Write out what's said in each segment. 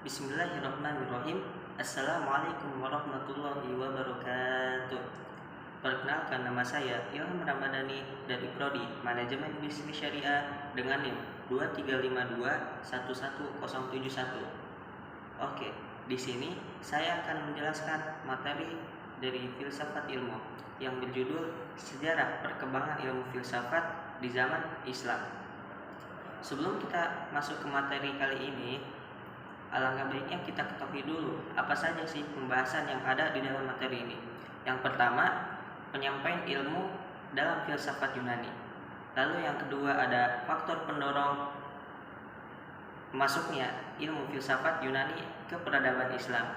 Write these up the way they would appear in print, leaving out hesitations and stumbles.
Bismillahirrahmanirrahim. Assalamualaikum warahmatullahi wabarakatuh. Perkenalkan, nama saya Ilham Ramadhani dari Prodi Manajemen Bisnis Syariah dengan NIM 23521171. Oke, di sini saya akan menjelaskan materi dari filsafat ilmu yang berjudul Sejarah Perkembangan Ilmu Filsafat di Zaman Islam. Sebelum kita masuk ke materi kali ini, alangkah baiknya kita ketahui dulu apa saja sih pembahasan yang ada di dalam materi ini. Yang pertama, penyampaian ilmu dalam filsafat Yunani. Lalu yang kedua ada faktor pendorong masuknya ilmu filsafat Yunani ke peradaban Islam.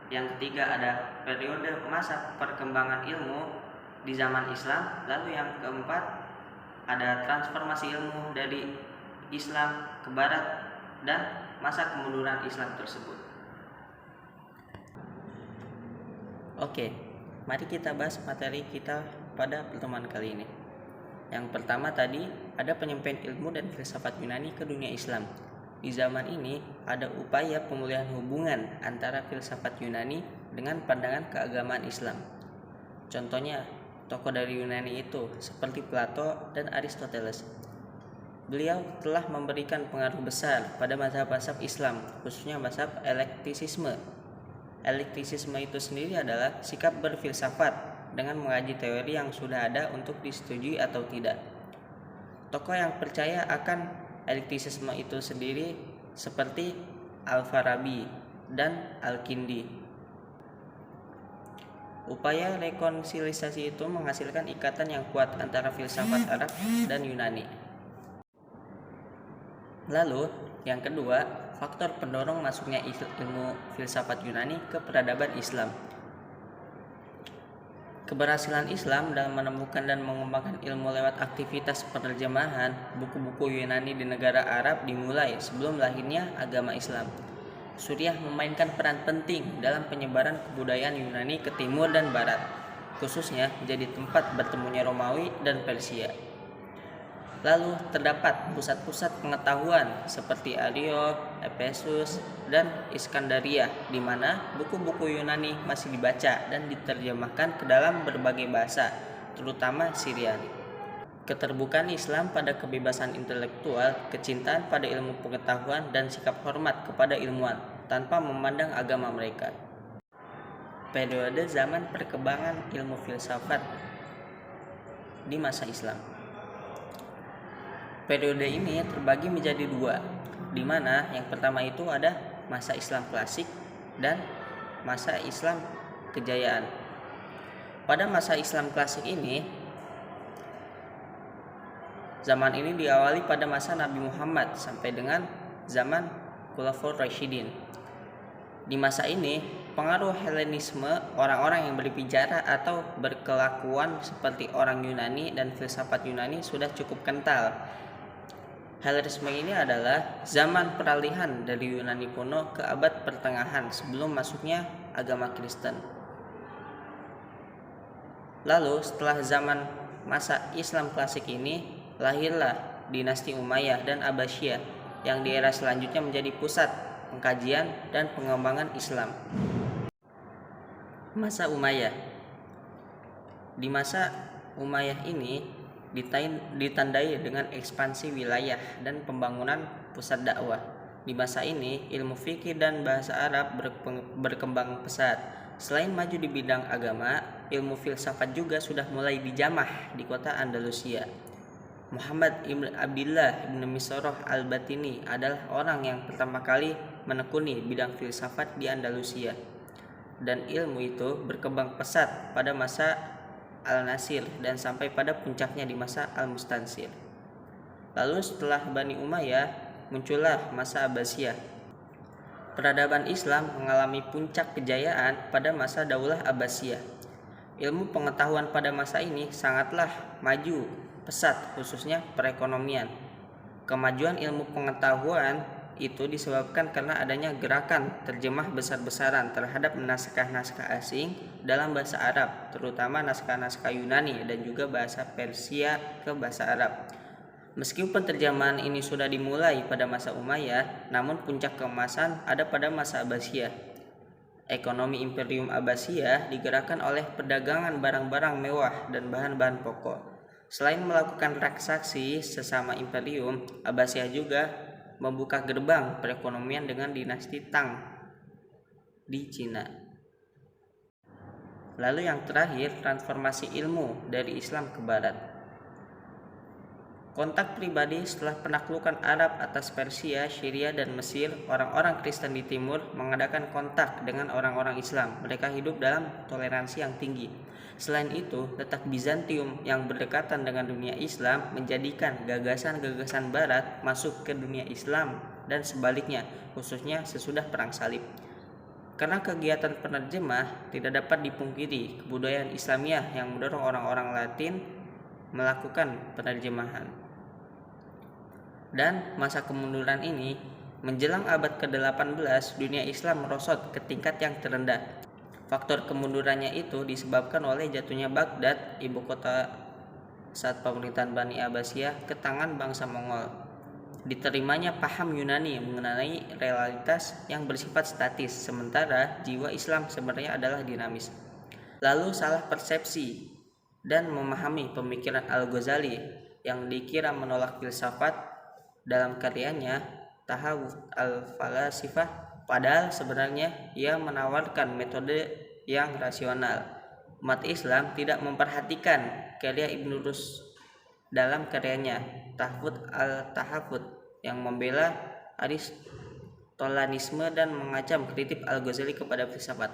Yang ketiga ada periode masa perkembangan ilmu di zaman Islam. Lalu yang keempat ada transformasi ilmu dari Islam ke Barat dan masa kemunduran Islam tersebut. Oke, mari kita bahas materi kita pada pertemuan kali ini. Yang pertama tadi ada penyampaian ilmu dan filsafat Yunani ke dunia Islam. Di zaman ini ada upaya pemulihan hubungan antara filsafat Yunani dengan pandangan keagamaan Islam. Contohnya, tokoh dari Yunani itu seperti Plato dan Aristoteles. Beliau telah memberikan pengaruh besar pada mazhab-mazhab Islam, khususnya mazhab elektisisme. Elektisisme itu sendiri adalah sikap berfilsafat dengan mengaji teori yang sudah ada untuk disetujui atau tidak. Tokoh yang percaya akan elektisisme itu sendiri seperti Al-Farabi dan Al-Kindi. Upaya rekonsiliasi itu menghasilkan ikatan yang kuat antara filsafat Arab dan Yunani. Lalu, yang kedua, faktor pendorong masuknya ilmu filsafat Yunani ke peradaban Islam. Keberhasilan Islam dalam menemukan dan mengembangkan ilmu lewat aktivitas penerjemahan buku-buku Yunani di negara Arab dimulai sebelum lahirnya agama Islam. Suriah memainkan peran penting dalam penyebaran kebudayaan Yunani ke timur dan barat, khususnya menjadi tempat bertemunya Romawi dan Persia. Lalu terdapat pusat-pusat pengetahuan seperti Ario, Efesus, dan Iskandaria, di mana buku-buku Yunani masih dibaca dan diterjemahkan ke dalam berbagai bahasa, terutama Syriani. Keterbukaan Islam pada kebebasan intelektual, kecintaan pada ilmu pengetahuan, dan sikap hormat kepada ilmuwan tanpa memandang agama mereka. Periode zaman perkembangan ilmu filsafat di masa Islam. Periode ini terbagi menjadi dua, di mana yang pertama itu ada masa Islam klasik dan masa Islam kejayaan. Pada masa Islam klasik ini, zaman ini diawali pada masa Nabi Muhammad sampai dengan zaman Khulafaur Rasyidin. Di masa ini, pengaruh Helenisme, orang-orang yang berbicara atau berkelakuan seperti orang Yunani dan filsafat Yunani sudah cukup kental. Helenisme ini adalah zaman peralihan dari Yunani kuno ke abad pertengahan sebelum masuknya agama Kristen. Lalu setelah zaman masa Islam klasik ini, lahirlah dinasti Umayyah dan Abbasiyah yang di era selanjutnya menjadi pusat pengkajian dan pengembangan Islam. Masa Umayyah. Di masa Umayyah ini ditandai dengan ekspansi wilayah dan pembangunan pusat dakwah. Di masa ini, ilmu fikih dan bahasa Arab berkembang pesat. Selain maju di bidang agama, ilmu filsafat juga sudah mulai dijamah di kota Andalusia. Muhammad ibn Abdillah ibn Misroh al-Batini adalah orang yang pertama kali menekuni bidang filsafat di Andalusia. Dan ilmu itu berkembang pesat pada masa Al-Nasir dan sampai pada puncaknya di masa Al-Mustansir. Lalu setelah Bani Umayyah muncullah masa Abbasiyah. Peradaban Islam mengalami puncak kejayaan pada masa Daulah Abbasiyah. Ilmu pengetahuan pada masa ini sangatlah maju pesat, khususnya perekonomian. Kemajuan ilmu pengetahuan itu disebabkan karena adanya gerakan terjemah besar-besaran terhadap naskah-naskah asing dalam bahasa Arab, terutama naskah-naskah Yunani dan juga bahasa Persia ke bahasa Arab. Meskipun terjemahan ini sudah dimulai pada masa Umayyah, namun puncak keemasan ada pada masa Abbasiyah. Ekonomi Imperium Abbasiyah digerakkan oleh perdagangan barang-barang mewah dan bahan-bahan pokok. Selain melakukan transaksi sesama imperium, Abbasiyah juga membuka gerbang perekonomian dengan dinasti Tang di Cina. Lalu yang terakhir, transformasi ilmu dari Islam ke Barat. Kontak pribadi setelah penaklukan Arab atas Persia, Syria, dan Mesir, orang-orang Kristen di timur mengadakan kontak dengan orang-orang Islam. Mereka hidup dalam toleransi yang tinggi. Selain itu, letak Bizantium yang berdekatan dengan dunia Islam menjadikan gagasan-gagasan Barat masuk ke dunia Islam dan sebaliknya, khususnya sesudah Perang Salib. Karena kegiatan penerjemah, tidak dapat dipungkiri kebudayaan Islamiyah yang mendorong orang-orang Latin melakukan penerjemahan. Dan masa kemunduran ini, menjelang abad ke-18, dunia Islam merosot ke tingkat yang terendah. Faktor kemundurannya itu disebabkan oleh jatuhnya Baghdad, ibu kota saat pemerintahan Bani Abbasiyah, ke tangan bangsa Mongol. Diterimanya paham Yunani mengenai realitas yang bersifat statis, sementara jiwa Islam sebenarnya adalah dinamis. Lalu salah persepsi dan memahami pemikiran Al-Ghazali yang dikira menolak filsafat dalam karyanya Tahawuf al-Falasifah, padahal sebenarnya ia menawarkan metode yang rasional. Umat Islam tidak memperhatikan karya Ibn Rus dalam karyanya Tahfudz al-Tahafut yang membela Aristotelanisme dan mengacam kritik Al-Ghazali kepada filsafat.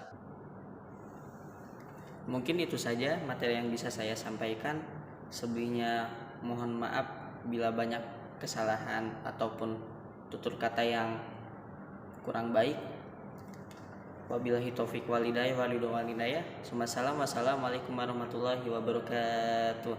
Mungkin itu saja materi yang bisa saya sampaikan. Sebelumnya mohon maaf bila banyak kesalahan ataupun tutur kata yang kurang baik. Wabillahi taufik walhidayah. Wassalamualaikum warahmatullahi wabarakatuh.